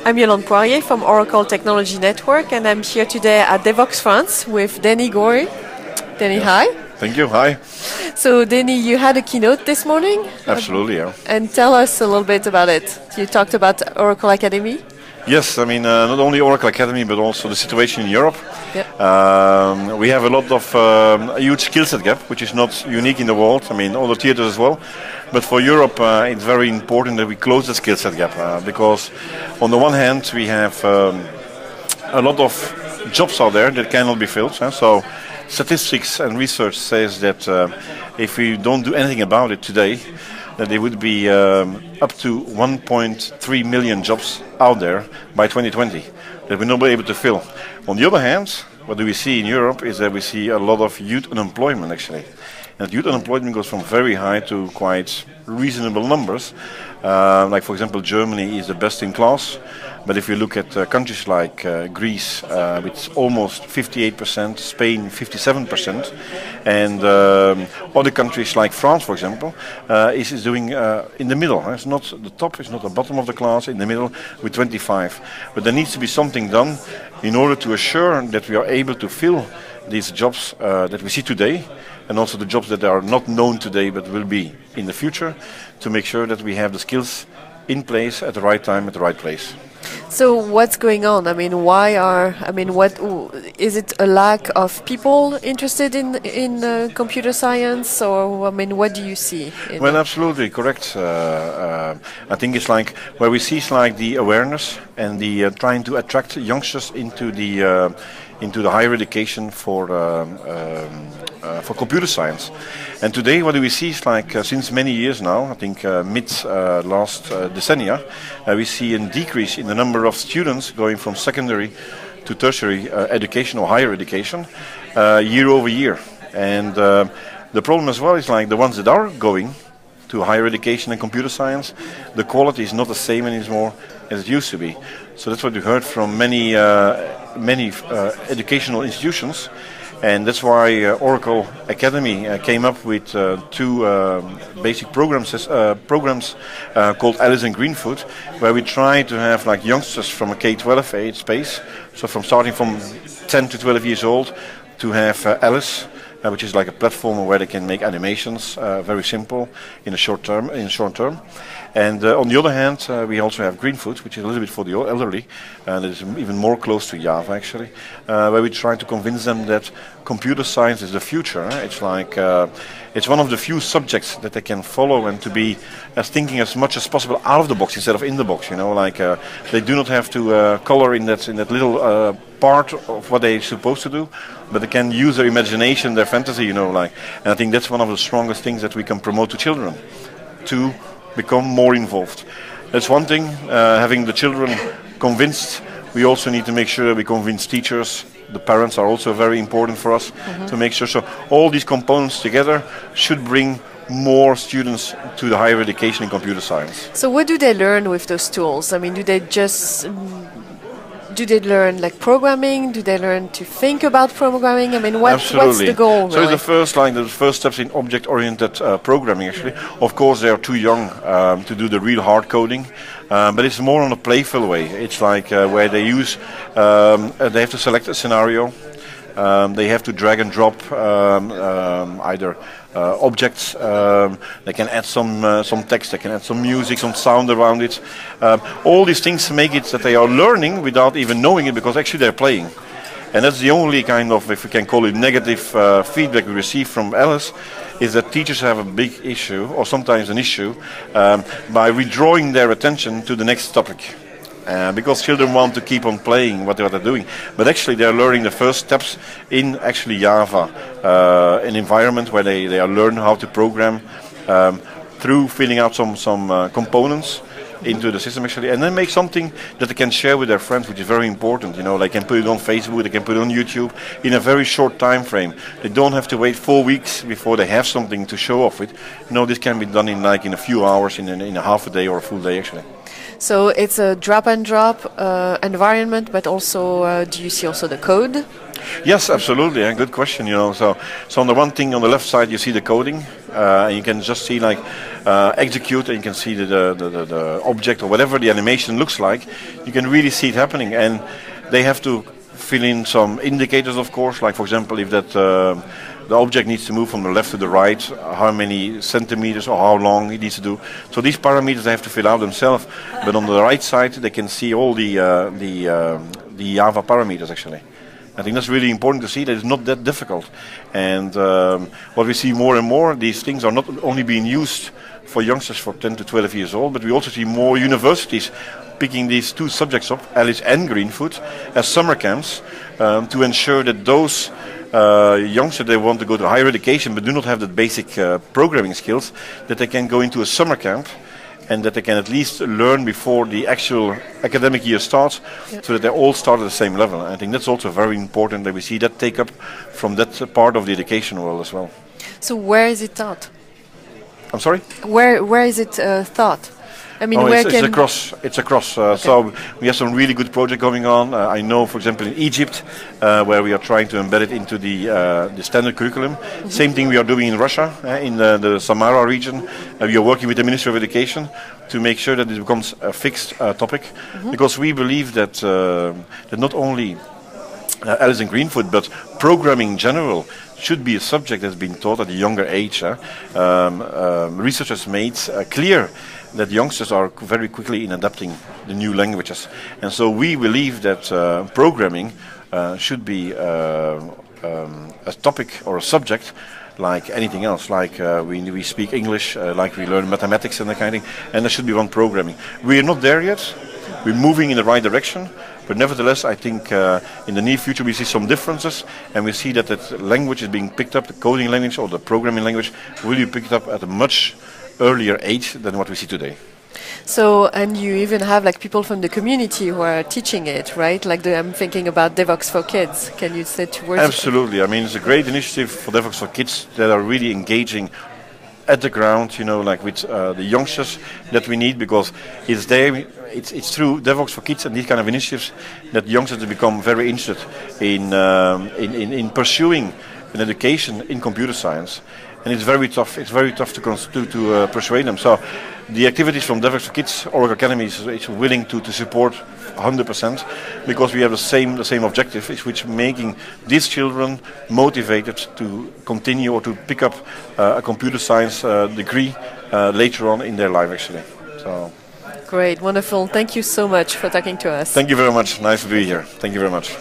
I'm Yolande Poirier from Oracle Technology Network, and I'm here today at Devoxx France with Danny Gorris. Danny, yes. Hi. Thank you. Hi. So, Danny, you had a keynote this morning? Absolutely, yeah. And tell us a little bit about it. You talked about Oracle Academy? Yes, I mean, not only Oracle Academy, but also the situation in Europe. Yep. We have a lot of a huge skill set gap, which is not unique in the world. I mean, other theaters as well. But for Europe, it's very important that we close the skill set gap because, on the one hand, we have a lot of jobs out there that cannot be filled. So, statistics and research says that if we don't do anything about it today, that there would be up to 1.3 million jobs out there by 2020 that we're not able to fill. On the other hand, what do we see in Europe is that we see a lot of youth unemployment actually. And youth unemployment goes from very high to quite reasonable numbers. Like for example, Germany is the best in class. But if you look at countries like Greece, with almost 58%, Spain 57%, and other countries like France, for example, is doing in the middle. It's not the top, it's not the bottom of the class, in the middle with 25. But there needs to be something done in order to assure that we are able to fill these jobs that we see today, and also the jobs that are not known today but will be in the future, to make sure that we have the skills in place at the right time, at the right place. So what's going on? I mean, what is it? A lack of people interested in computer science, or I mean, what do you see? Well, absolutely correct. I think it's like where we see is like the awareness and the trying to attract youngsters into the higher education for computer science. And today, what do we see is like since many years now, I think last decennia, we see a decrease in the number of students going from secondary to tertiary education or higher education year over year. And the problem as well is like the ones that are going to higher education and computer science, the quality is not the same anymore as it used to be. So that's what we heard from many educational institutions. And that's why Oracle Academy came up with two basic programs called Alice and Greenfoot, where we try to have like youngsters from a K-12 age space, so from starting from 10 to 12 years old, to have Alice, which is like a platform where they can make animations, very simple, in a short term. And on the other hand, we also have Greenfoot, which is a little bit for the elderly, and it is even more close to Java actually, where we try to convince them that computer science is the future. It's like it's one of the few subjects that they can follow and to be thinking as much as possible out of the box instead of in the box. You know, like they do not have to color in that little part of what they're supposed to do, but they can use their imagination, their fantasy. You know, like, and I think that's one of the strongest things that we can promote to children, to become more involved. That's one thing, having the children convinced. We also need to make sure that we convince teachers. The parents are also very important for us to make sure. So all these components together should bring more students to the higher education in computer science. So what do they learn with those tools? I mean, do they learn like programming? Do they learn to think about programming? I mean, what's the goal? So really? the first steps in object-oriented programming. Actually, of course, they are too young to do the real hard coding, but it's more on a playful way. It's like where they use, they have to select a scenario. They have to drag and drop either objects. They can add some text. They can add some music, some sound around it. All these things make it that they are learning without even knowing it, because actually they're playing. And that's the only kind of, if we can call it, negative feedback we receive from Alice, is that teachers have a big issue, or sometimes an issue, by withdrawing their attention to the next topic. Because children want to keep on playing what they're doing, but actually they're learning the first steps in actually Java, an environment where they are learning how to program through filling out some components into the system actually, and then make something that they can share with their friends, which is very important. You know, they can put it on Facebook, they can put it on YouTube in a very short time frame. They don't have to wait 4 weeks before they have something to show off with. No, this can be done in a few hours, in a half a day or a full day actually. So it's a drop and drop environment, but also do you see also the code? Yes, absolutely. Good question. You know, so on the one thing on the left side you see the coding, and you can just see like execute, and you can see the object or whatever the animation looks like. You can really see it happening, and they have to fill in some indicators, of course, like for example, if that the object needs to move from the left to the right, how many centimeters or how long it needs to do. So these parameters they have to fill out themselves. But on the right side, they can see all the Java parameters actually. I think that's really important to see that it's not that difficult. And what we see more and more, these things are not only being used for youngsters for 10 to 12 years old, but we also see more universities picking these two subjects up, Alice and Greenfoot, as summer camps to ensure that those youngsters that want to go to higher education but do not have the basic programming skills, that they can go into a summer camp and that they can at least learn before the actual academic year starts, so that they all start at the same level. I think that's also very important that we see that take up from that part of the education world as well. So where is it taught? I'm sorry? Where is it taught? I mean, it's across. Okay. So we have some really good project going on. I know, for example, in Egypt, where we are trying to embed it into the standard curriculum. Mm-hmm. Same thing we are doing in Russia, in the Samara region. We are working with the Ministry of Education to make sure that it becomes a fixed topic, because we believe that that not only Alice and Greenfoot, but programming in general should be a subject that's been taught at a younger age. Research has made clear that youngsters are very quickly in adapting the new languages. And so we believe that programming should be a topic or a subject like anything else, like we speak English, like we learn mathematics and that kind of thing, and there should be one programming. We are not there yet. We're moving in the right direction, but nevertheless, I think in the near future we see some differences, and we see that that language is being picked up, the coding language or the programming language will be picked up at a much earlier age than what we see today. So, and you even have like people from the community who are teaching it, right? Like I'm thinking about Devoxx for Kids. Can you say 2 words? Absolutely. I mean, it's a great initiative for Devoxx for Kids that are really engaging at the ground, you know, like with the youngsters that we need, because it's there. It's through Devoxx for Kids and these kind of initiatives that youngsters become very interested in pursuing an education in computer science. And it's very tough. It's very tough to persuade them. So the activities from Devoxx for Kids, Oracle Academy is willing to support 100%, because we have the same objective, which making these children motivated to continue or to pick up a computer science degree later on in their life, actually. So. Great, wonderful. Thank you so much for talking to us. Thank you very much. Nice to be here. Thank you very much.